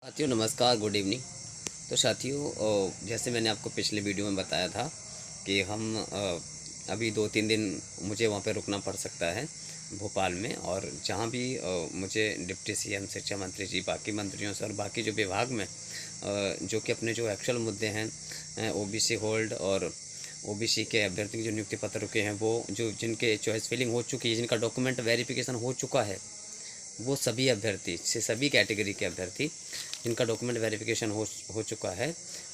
साथियों नमस्कार, good evening. तो साथियों जैसे मैंने आपको पिछले वीडियो में बताया था कि हम अभी 2-3 दिन मुझे वहाँ पे रुकना पड़ सकता है भोपाल में। और जहाँ भी मुझे डिप्टी सीएम, शिक्षा मंत्री जी, बाकी मंत्रियों से और बाकी जो विभाग में जो कि अपने जो एक्चुअल मुद्दे हैं, ओबीसी होल्ड और ओबीसी के अभ्यर्थी के जो नियुक्ति पत्र रुके हैं, वो जो जिनके चॉइस फिलिंग हो चुकी है, जिनका डॉक्यूमेंट वेरिफिकेशन हो चुका है, वो सभी अभ्यर्थी से सभी कैटेगरी के अभ्यर्थी जिनका डॉक्यूमेंट वेरिफिकेशन हो चुका है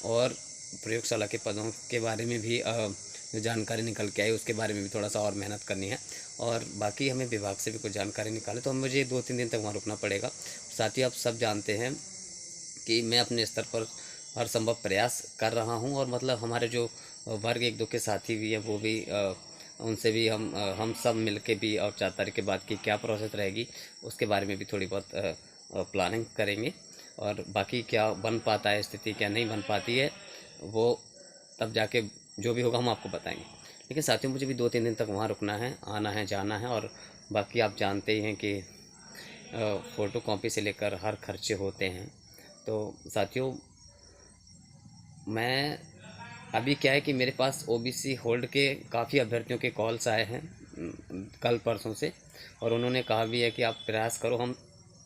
और प्रयोगशाला के पदों के बारे में भी जो जानकारी निकल के आई उसके बारे में भी थोड़ा सा और मेहनत करनी है। और बाकी हमें विभाग से भी कुछ जानकारी निकाले, तो मुझे 2-3 दिन तक वहाँ रुकना पड़ेगा। साथ ही आप सब जानते हैं कि मैं अपने स्तर पर हर संभव प्रयास कर रहा हूँ और मतलब हमारे जो वर्ग 1-2 के साथी भी हैं वो भी उनसे भी हम सब मिल के भी और 4 तारीख के बाद की क्या प्रोसेस रहेगी उसके बारे में भी थोड़ी बहुत प्लानिंग करेंगे। और बाकी क्या बन पाता है स्थिति, क्या नहीं बन पाती है, वो तब जाके जो भी होगा हम आपको बताएंगे। लेकिन साथियों मुझे भी 2-3 दिन तक वहाँ रुकना है, आना है, जाना है। और बाकी आप जानते ही हैं कि फ़ोटो कॉपी से लेकर हर खर्चे होते हैं। तो साथियों मैं अभी क्या है कि मेरे पास ओबीसी होल्ड के काफ़ी अभ्यर्थियों के कॉल्स आए हैं कल परसों से। और उन्होंने कहा भी है कि आप प्रयास करो, हम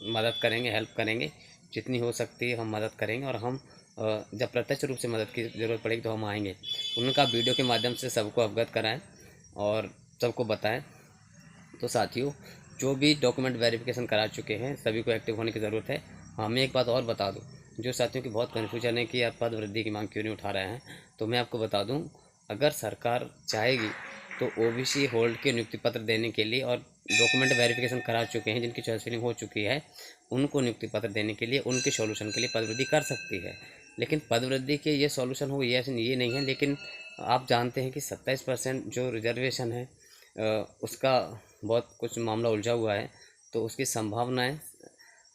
मदद करेंगे, हेल्प करेंगे, जितनी हो सकती है हम मदद करेंगे। और हम जब प्रत्यक्ष रूप से मदद की ज़रूरत पड़ेगी तो हम आएंगे। उनका वीडियो के माध्यम से सबको अवगत कराएं और सबको बताएं। तो साथियों जो भी डॉक्यूमेंट वेरिफिकेशन करा चुके हैं सभी को एक्टिव होने की ज़रूरत है। हाँ, मैं एक बात और बता दूं, जो साथियों की बहुत कन्फ्यूजन है कि आप पद वृद्धि की मांग क्यों नहीं उठा रहे हैं, तो मैं आपको बता दूं, अगर सरकार चाहेगी तो ओबीसी होल्ड के नियुक्ति पत्र देने के लिए और डॉक्यूमेंट वेरिफिकेशन करा चुके हैं जिनकी चॉइस फिलिंग हो चुकी है उनको नियुक्ति पत्र देने के लिए, उनके सॉल्यूशन के लिए पद वृद्धि कर सकती है। लेकिन पद वृद्धि के ये सॉल्यूशन हो ये नहीं है। लेकिन आप जानते हैं कि 27% जो रिजर्वेशन है उसका बहुत कुछ मामला उलझा हुआ है, तो उसकी संभावनाएं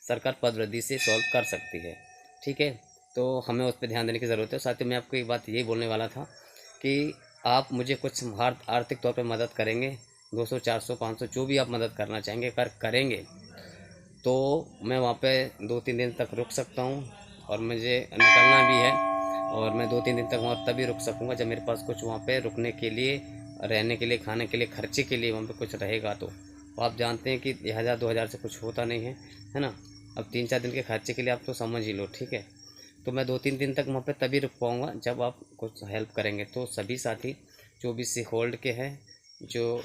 सरकार पद वृद्धि से सॉल्व कर सकती है। ठीक है, तो हमें उस पर ध्यान देने की ज़रूरत है। साथ ही मैं आपको एक बात यही बोलने वाला था कि आप मुझे कुछ आर्थिक तौर पर मदद करेंगे, 200, 400, 500 जो भी आप मदद करना चाहेंगे अगर करेंगे तो मैं वहाँ पे 2-3 दिन तक रुक सकता हूँ। और मुझे निकलना भी है और मैं 2-3 दिन तक वहाँ तभी रुक सकूँगा जब मेरे पास कुछ वहाँ पे रुकने के लिए, रहने के लिए, खाने के लिए, खर्चे के लिए वहाँ पे कुछ रहेगा। तो आप जानते हैं कि 1000-2000 से कुछ होता नहीं है ना। अब 3-4 दिन के खर्चे के लिए आप तो समझ ही लो। ठीक है, तो मैं 2-3 दिन तक वहाँ पे तभी रुक पाऊँगा जब आप कुछ हेल्प करेंगे। तो सभी साथी जो भी सी होल्ड के हैं, जो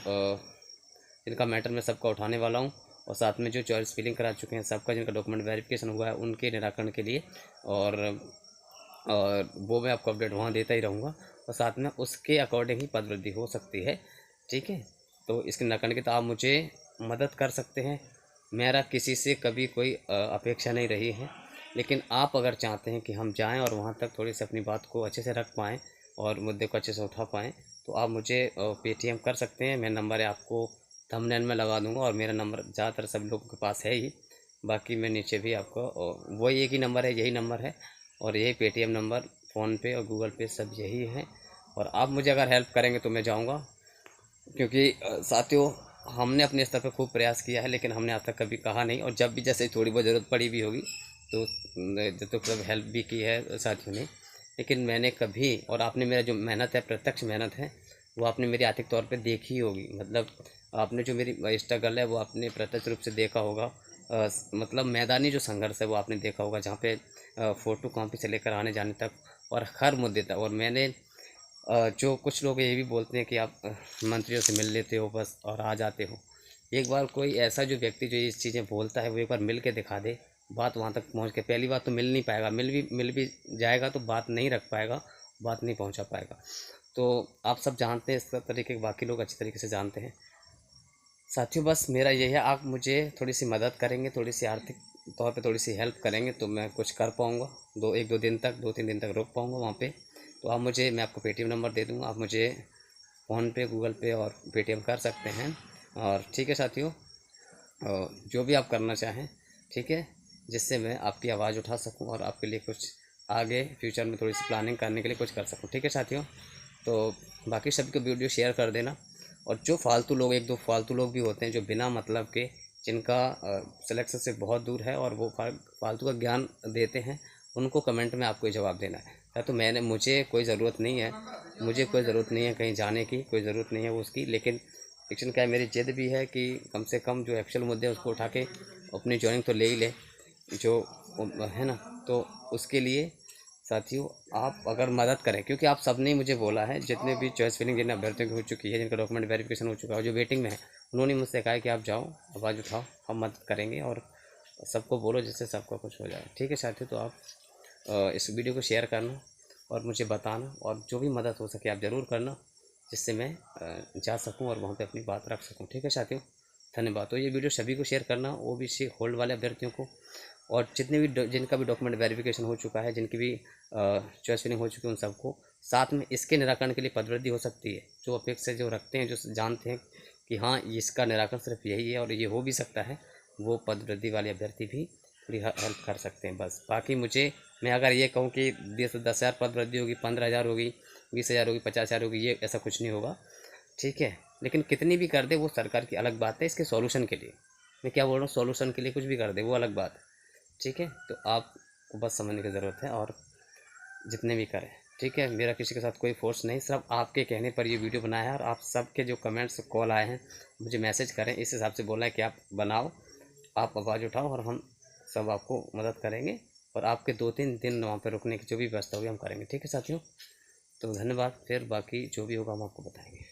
जिनका मैटर मैं सबका उठाने वाला हूँ, और साथ में जो चॉइस फिलिंग करा चुके हैं सबका जिनका डॉक्यूमेंट वेरिफिकेशन हुआ है उनके निराकरण के लिए। और वो मैं आपको अपडेट वहाँ देता ही रहूँगा और साथ में उसके अकॉर्डिंग ही पद वृद्धि हो सकती है। ठीक है, तो इसके निराकरण की तो आप मुझे मदद कर सकते हैं। मेरा किसी से कभी कोई अपेक्षा नहीं रही है। लेकिन आप अगर चाहते हैं कि हम जाएं और वहाँ तक थोड़ी सी अपनी बात को अच्छे से रख पाएँ और मुद्दे को अच्छे से उठा पाएँ, तो आप मुझे पेटीएम कर सकते हैं। मेरा नंबर है, आपको थंबनेल में लगा दूंगा। और मेरा नंबर ज़्यादातर सब लोगों के पास है ही, बाकी मैं नीचे भी आपको वही एक ही नंबर है, यही नंबर है और यही पेटीएम नंबर, फ़ोनपे और गूगल पे सब यही है। और आप मुझे अगर हेल्प करेंगे तो मैं जाऊंगा, क्योंकि साथियों हमने अपने स्तर पर खूब प्रयास किया है लेकिन हमने आज तक कभी कहा नहीं। और जब भी जैसे थोड़ी बहुत ज़रूरत पड़ी भी होगी तो जब तो सब हेल्प भी की है साथियों ने। लेकिन मैंने कभी, और आपने मेरा जो मेहनत है, प्रत्यक्ष मेहनत है, वो आपने मेरी आर्थिक तौर पे देखी होगी। मतलब आपने जो मेरी स्ट्रगल है वो आपने प्रत्यक्ष रूप से देखा होगा। मतलब मैदानी जो संघर्ष है वो आपने देखा होगा, जहाँ पे फ़ोटो कॉपी से लेकर आने जाने तक और हर मुद्दे तक। और मैंने जो कुछ लोग ये भी बोलते हैं कि आप मंत्रियों से मिल लेते हो बस और आ जाते हो। एक बार कोई ऐसा जो व्यक्ति जो ये चीज़ें बोलता है वो एक बार मिल के दिखा दे, बात वहाँ तक पहुँच के। पहली बात तो मिल नहीं पाएगा, मिल भी जाएगा तो बात नहीं रख पाएगा, बात नहीं पहुँचा पाएगा। तो आप सब जानते हैं इस तरीके के, बाकी लोग अच्छी तरीके से जानते हैं। साथियों बस मेरा यही है, आप मुझे थोड़ी सी मदद करेंगे, थोड़ी सी आर्थिक तौर पे थोड़ी सी हेल्प करेंगे तो मैं कुछ कर पाऊँगा। 1-2 दिन तक, 2-3 दिन तक रुक पाऊँगा वहाँ पे। तो आप मुझे, मैं आपको पेटीएम नंबर दे दूँगा, आप मुझे फ़ोनपे, गूगल पे और पेटीएम कर सकते हैं। और ठीक है साथियों, जो भी आप करना चाहें, ठीक है, जिससे मैं आपकी आवाज़ उठा सकूं और आपके लिए कुछ आगे फ्यूचर में थोड़ी सी प्लानिंग करने के लिए कुछ कर सकूं। ठीक है साथियों, तो बाकी सबको वीडियो शेयर कर देना। और जो फालतू लोग, 1-2 फालतू लोग भी होते हैं जो बिना मतलब के, जिनका सिलेक्शन से बहुत दूर है और वो फालतू का ज्ञान देते हैं उनको कमेंट में आपको जवाब देना है। या तो मुझे कोई ज़रूरत नहीं है, कहीं जाने की कोई ज़रूरत नहीं है वो उसकी, लेकिन एक्शन क्या है, मेरी ज़िद भी है कि कम से कम जो एक्चुअल मुद्दे हैं उसको उठा के अपनी जॉइनिंग तो ले ही ले, जो है ना। तो उसके लिए साथियों आप अगर मदद करें, क्योंकि आप सबने ही मुझे बोला है, जितने भी चॉइस फिलिंग जिन अभ्यर्थियों की हो चुकी है, जिनका डॉक्यूमेंट वेरिफिकेशन हो चुका है, जो वेटिंग में है, उन्होंने मुझसे कहा है कि आप जाओ, आवाज़ उठाओ, हम मदद करेंगे और सबको बोलो जिससे सबका कुछ हो जाए। ठीक है साथियों, तो आप इस वीडियो को शेयर करना और मुझे बताना, और जो भी मदद हो सके आप ज़रूर करना, जिससे मैं जा सकूं और वहाँ पे अपनी बात रख सकूं। ठीक है साथियों, धन्यवाद। तो ये वीडियो सभी को शेयर करना, ओबीसी होल्ड वाले अभ्यर्थियों को, और जितने भी जिनका भी डॉक्यूमेंट वेरिफिकेशन हो चुका है, जिनकी भी चॉइस फिलिंग हो चुकी है, उन सबको। साथ में इसके निराकरण के लिए पदवृद्धि हो सकती है, जो अपेक्षा जो रखते हैं, जो जानते हैं कि हाँ इसका निराकरण सिर्फ यही है और ये हो भी सकता है, वो पदवृद्धि वाले अभ्यर्थी भी थोड़ी हेल्प कर सकते हैं बस। बाकी मैं अगर ये कहूँ कि 10,000 पद वृद्धि होगी, 15,000 होगी, 20,000 होगी, 50,000 होगी, ये ऐसा कुछ नहीं होगा। ठीक है, लेकिन कितनी भी कर दे वो सरकार की अलग बात है। इसके सॉल्यूशन के लिए मैं क्या बोल रहा हूँ, सॉल्यूशन के लिए कुछ भी कर दे वो अलग बात है। ठीक है, तो आपको बस समझने की ज़रूरत है और जितने भी करें। ठीक है, मेरा किसी के साथ कोई फोर्स नहीं, सिर्फ आपके कहने पर ये वीडियो बनाया है, और आप सबके जो कमेंट्स कॉल आए हैं मुझे मैसेज करें, इस हिसाब से बोला है कि आप बनाओ, आप आवाज़ उठाओ और हम सब आपको मदद करेंगे, और आपके 2-3 दिन वहाँ पर रुकने की जो भी व्यवस्था होगी हम करेंगे। ठीक है साथियों, तो धन्यवाद। फिर बाकी जो भी होगा हम आपको बताएंगे।